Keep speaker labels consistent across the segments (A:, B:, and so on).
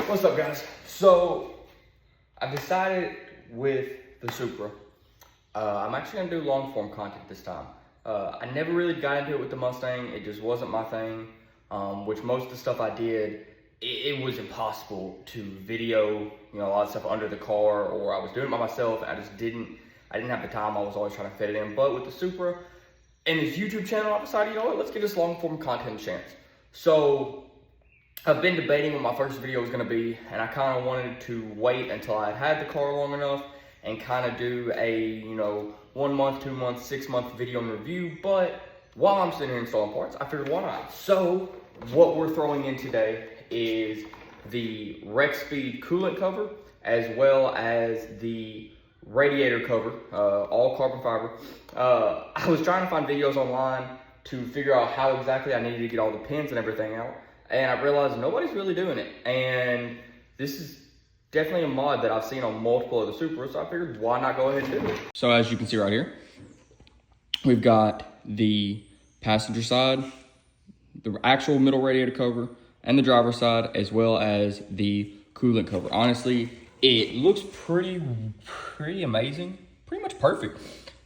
A: What's up, guys? So I've decided with the Supra, I'm actually gonna do long form content this time. I never really got into it with the Mustang. It just wasn't my thing, which most of the stuff I did, it was impossible to video, a lot of stuff under the car, or I was doing it by myself. I didn't have the time. I was always trying to fit it in. But with the Supra and this YouTube channel, I decided, let's give this long form content a chance. So I've been debating what my first video was gonna be, and I kind of wanted to wait until I had the car long enough and kind of do a, 1 month, 2 months, 6 month video in review. But while I'm sitting here installing parts, I figured why not? So what we're throwing in today is the Rexpeed coolant cover, as well as the radiator cover, all carbon fiber. I was trying to find videos online to figure out how exactly I needed to get all the pins and everything out. And I realized nobody's really doing it. And this is definitely a mod that I've seen on multiple of the Supras, so I figured why not go ahead and do it. So as you can see right here, we've got the passenger side, the actual middle radiator cover, and the driver's side, as well as the coolant cover. Honestly, it looks pretty amazing, pretty much perfect.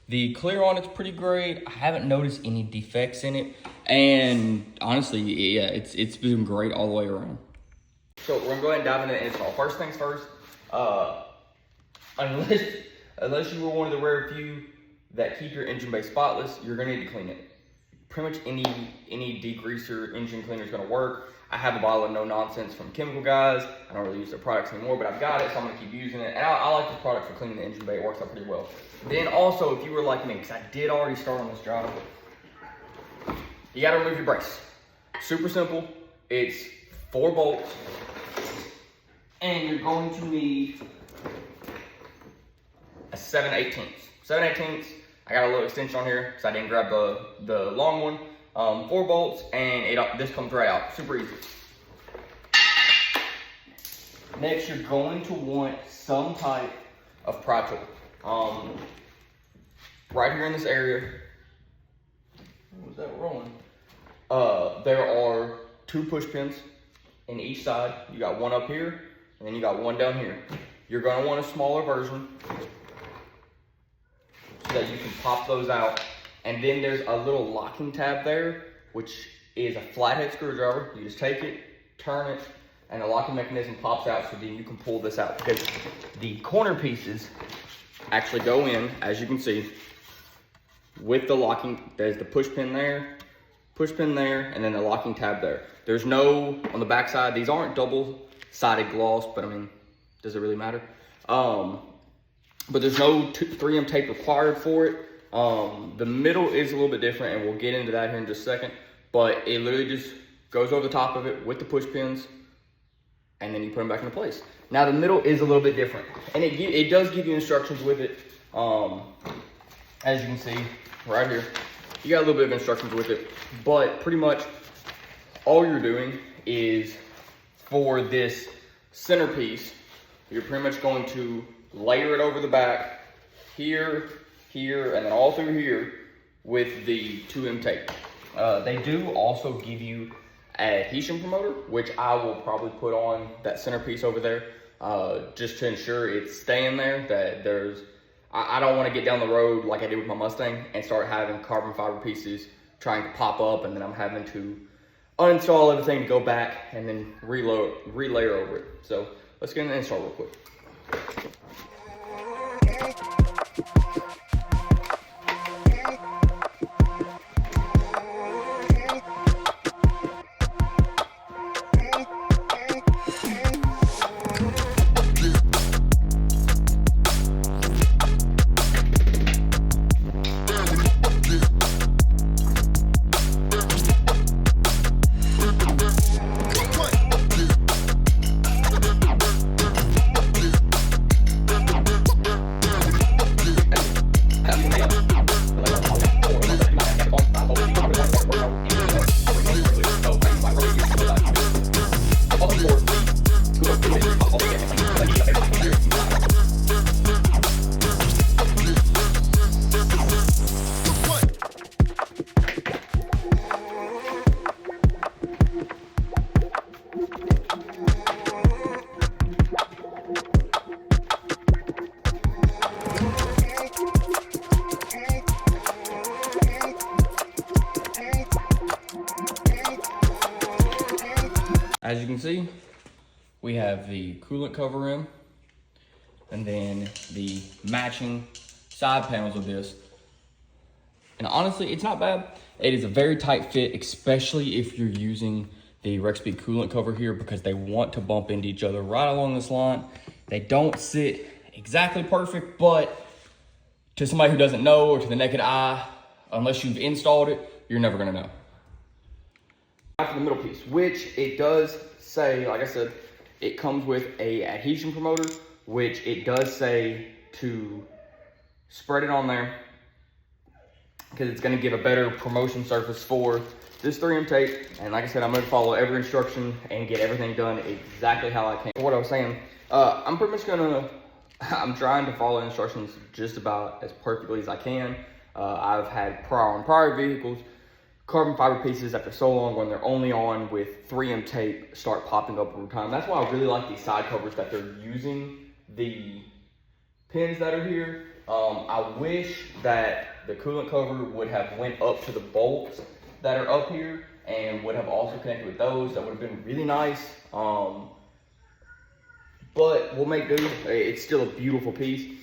A: The clear on it's pretty great. I haven't noticed any defects in it. And honestly, yeah, it's been great all the way around. So we're gonna go ahead and dive into the install. First things first, unless you were one of the rare few that keep your engine bay spotless, you're gonna need to clean it. Pretty much any degreaser engine cleaner is gonna work. I have a bottle of No Nonsense from Chemical Guys. I don't really use their products anymore, but I've got it, so I'm gonna keep using it. And I like this product for cleaning the engine bay. It works out pretty well. Then also, if you were like me, because I did already start on this job, you gotta remove your brace. Super simple. It's 4 bolts, and you're going to need a 7/18. 7/18. I got a little extension on here because I didn't grab the long one. 4 bolts, and this comes right out. Super easy. Next, you're going to want some type of pry tool. Right here in this area. Was that rolling? There are 2 push pins in each side. You got one up here, and then you got one down here. You're gonna want a smaller version so that you can pop those out. And then there's a little locking tab there, which is a flathead screwdriver. You just take it, turn it, and the locking mechanism pops out, so then you can pull this out. Because the corner pieces actually go in, as you can see, with the locking. There's the push pin there, and then the locking tab there. There's no, on the back side, these aren't double-sided gloss, but I mean, does it really matter? But there's no 3M tape required for it. The middle is a little bit different, and we'll get into that here in just a second, but it literally just goes over the top of it with the push pins, and then you put them back into place. Now the middle is a little bit different, and it does give you instructions with it. As you can see right here, you got a little bit of instructions with it, but pretty much all you're doing is, for this centerpiece, you're pretty much going to layer it over the back here, and then all through here with the 2M tape. They do also give you an adhesion promoter, which I will probably put on that centerpiece over there, just to ensure it's staying there, that I don't want to get down the road like I did with my Mustang and start having carbon fiber pieces trying to pop up, and then I'm having to uninstall everything to go back and then relayer over it. So let's get an install real quick. we have the coolant cover rim, and then the matching side panels of this. And honestly, it's not bad. It is a very tight fit, especially if you're using the Rexpeed coolant cover here, because they want to bump into each other right along this line. They don't sit exactly perfect, but to somebody who doesn't know, or to the naked eye, unless you've installed it, you're never gonna know. For the middle piece, which it does say, like I said, it comes with a adhesion promoter, which it does say to spread it on there, because it's going to give a better promotion surface for this 3M tape. And like I said, I'm going to follow every instruction and get everything done exactly how I can. What I was saying, I'm pretty much I'm trying to follow instructions just about as perfectly as I can. I've had prior vehicles, carbon fiber pieces after so long, when they're only on with 3M tape, start popping up over time. That's why I really like these side covers that they're using the pins that are here. I wish that the coolant cover would have went up to the bolts that are up here and would have also connected with those. That would have been really nice. But we'll make do. It's still a beautiful piece.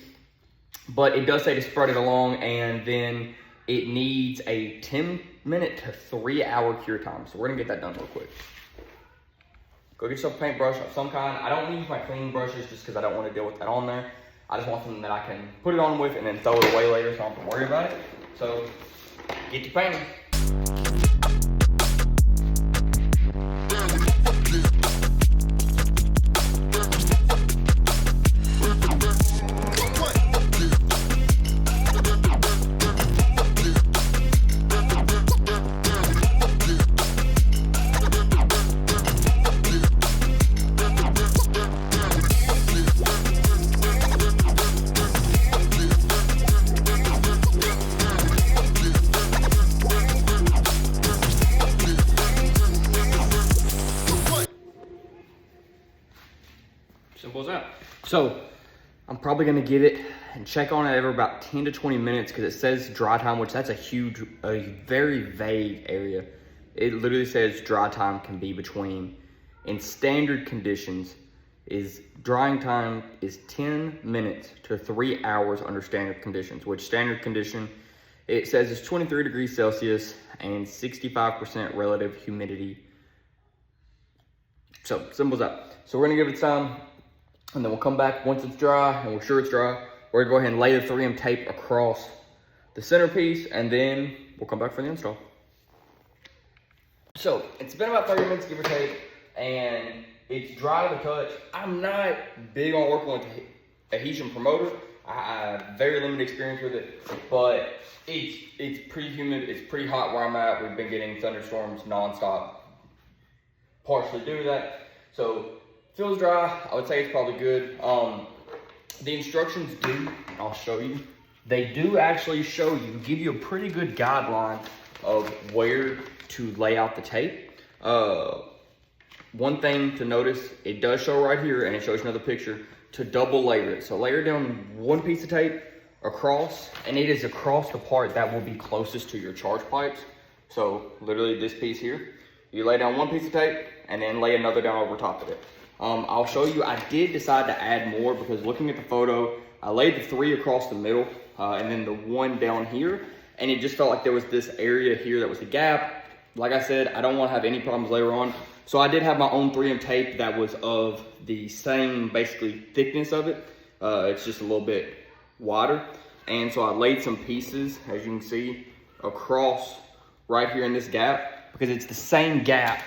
A: But it does say to spread it along, and then it needs a 10-minute to 3-hour cure time. So we're gonna get that done real quick. Go get yourself a paintbrush of some kind. I don't use my cleaning brushes just because I don't want to deal with that on there. I just want something that I can put it on with and then throw it away later, so I don't have to worry about it. So get to painting. Simple as that. So I'm probably gonna give it and check on it every about 10 to 20 minutes, because it says dry time, which that's a very vague area. It literally says dry time can be between, in standard conditions, is drying time is 10 minutes to 3 hours under standard conditions, which standard condition, it says is 23 degrees Celsius and 65% relative humidity. So simple as that. So we're gonna give it time, and then we'll come back once it's dry and we're sure it's dry. We're gonna go ahead and lay the 3M tape across the centerpiece, and then we'll come back for the install. So it's been about 30 minutes, give or take, and it's dry to the touch. I'm not big on working with adhesion promoter. I have very limited experience with it, but it's pretty humid. It's pretty hot where I'm at. We've been getting thunderstorms nonstop, partially due to that. So feels dry. I would say it's probably good. The instructions do, I'll show you. They do actually show you, give you a pretty good guideline of where to lay out the tape. One thing to notice, it does show right here, and it shows you another picture, to double layer it. So layer down one piece of tape across, and it is across the part that will be closest to your charge pipes. So literally this piece here. You lay down one piece of tape and then lay another down over top of it. I'll show you, I did decide to add more because looking at the photo, I laid the 3 across the middle and then the 1 down here, and it just felt like there was this area here that was the gap. Like I said, I don't want to have any problems later on. So I did have my own 3M tape that was of the same basically thickness of it. It's just a little bit wider. And so I laid some pieces, as you can see, across right here in this gap, because it's the same gap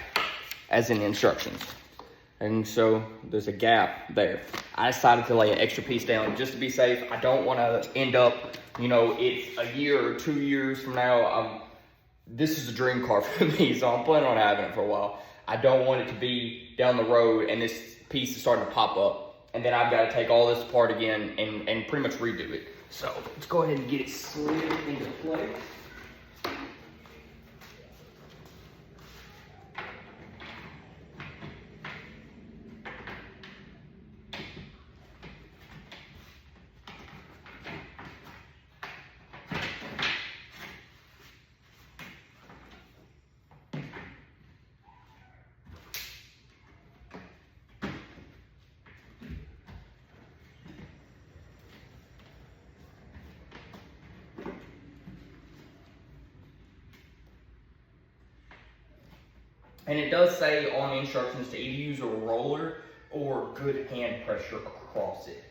A: as in the instructions. And so there's a gap there. I decided to lay an extra piece down just to be safe. I don't want to end up, you know, it's a year or 2 years from now. This is a dream car for me, so I'm planning on having it for a while. I don't want it to be down the road and this piece is starting to pop up, and then I've got to take all this apart again and pretty much redo it. So let's go ahead and get it slid into place. And it does say on the instructions to either use a roller or good hand pressure across it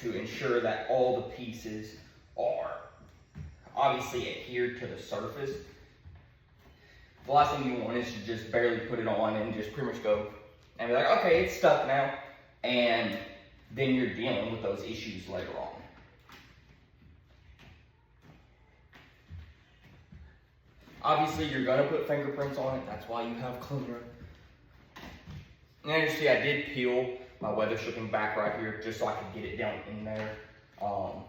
A: to ensure that all the pieces are obviously adhered to the surface. The last thing you want is to just barely put it on and just pretty much go and be like, okay, it's stuck now. And then you're dealing with those issues later on. Obviously, you're gonna put fingerprints on it. That's why you have cleaner. And as you see, I did peel my weather stripping back right here just so I could get it down in there on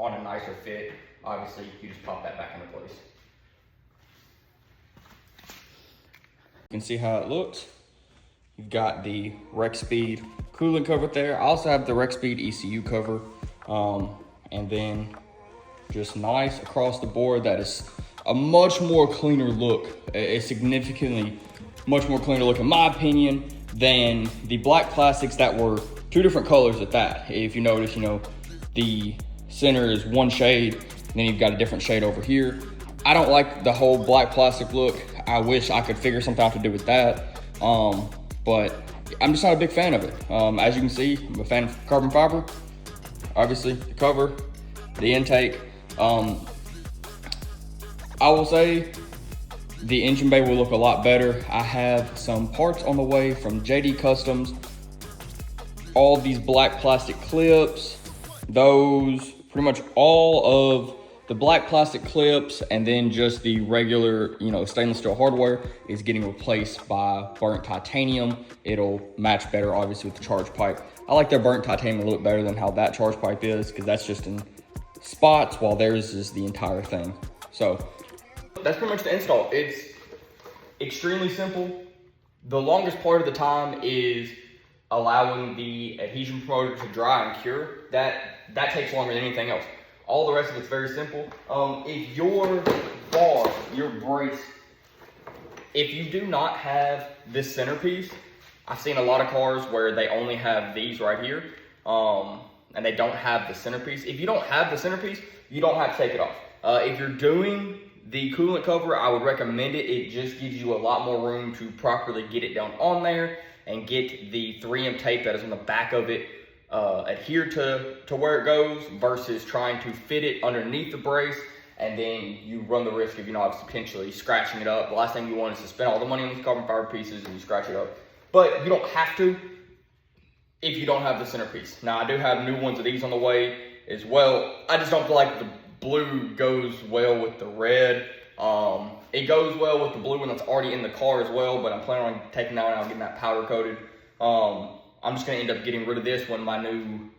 A: a nicer fit. Obviously, you just pop that back into place. You can see how it looks. You've got the Rexpeed coolant cover there. I also have the Rexpeed ECU cover. And then just nice across the board. That is a much more cleaner look. A significantly much more cleaner look in my opinion than the black plastics that were two different colors at that. If you notice, you know, the center is one shade, and then you've got a different shade over here. I don't like the whole black plastic look. I wish I could figure something out to do with that. But I'm just not a big fan of it. As you can see, I'm a fan of carbon fiber. Obviously, the cover, the intake. I will say the engine bay will look a lot better. I have some parts on the way from JD Customs. All these black plastic clips, those, pretty much all of the black plastic clips, and then just the regular, you know, stainless steel hardware is getting replaced by burnt titanium. It'll match better, obviously, with the charge pipe. I like their burnt titanium a little bit better than how that charge pipe is, because that's just in spots, while theirs is the entire thing. So that's pretty much the install. It's extremely simple. The longest part of the time is allowing the adhesion promoter to dry and cure. That takes longer than anything else. All the rest of it's very simple. If your bar, your brace, if you do not have this centerpiece, I've seen a lot of cars where they only have these right here, and they don't have the centerpiece. If you don't have the centerpiece, you don't have to take it off. If you're doing the coolant cover, I would recommend it. It just gives you a lot more room to properly get it down on there and get the 3M tape that is on the back of it adhered to where it goes, versus trying to fit it underneath the brace, and then you run the risk of, you know, obviously potentially scratching it up. The last thing you want is to spend all the money on these carbon fiber pieces and you scratch it up. But you don't have to if you don't have the centerpiece. Now, I do have new ones of these on the way as well. I just don't feel like the blue goes well with the red. It goes well with the blue one that's already in the car as well, but I'm planning on taking that one out and getting that powder coated. I'm just gonna end up getting rid of this when my new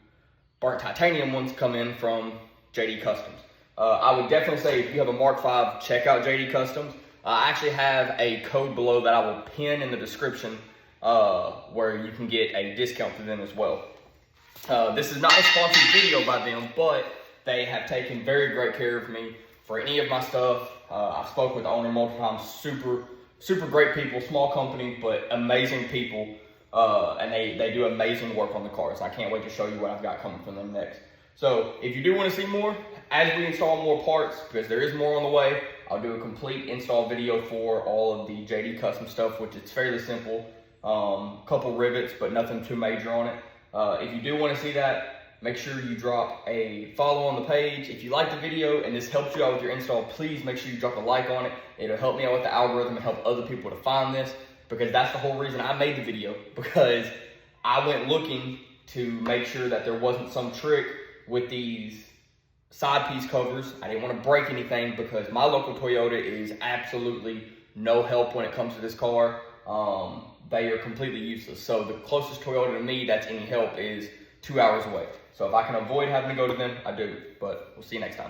A: burnt titanium ones come in from JD Customs. I would definitely say if you have a Mark V, check out JD Customs. I actually have a code below that I will pin in the description where you can get a discount for them as well. This is not a sponsored video by them, but they have taken very great care of me for any of my stuff. I've spoken with the owner multiple times. Super great people, small company, but amazing people. And they do amazing work on the cars. I can't wait to show you what I've got coming from them next. So if you do want to see more, as we install more parts, because there is more on the way, I'll do a complete install video for all of the JD Custom stuff, which is fairly simple. Couple rivets, but nothing too major on it. If you do want to see that, make sure you drop a follow on the page. If you like the video and this helps you out with your install, please make sure you drop a like on it. It'll help me out with the algorithm and help other people to find this, because that's the whole reason I made the video, because I went looking to make sure that there wasn't some trick with these side piece covers. I didn't want to break anything, because my local Toyota is absolutely no help when it comes to this car. They are completely useless. So the closest Toyota to me that's any help is 2 hours away. So if I can avoid having to go to them, I do. But we'll see you next time.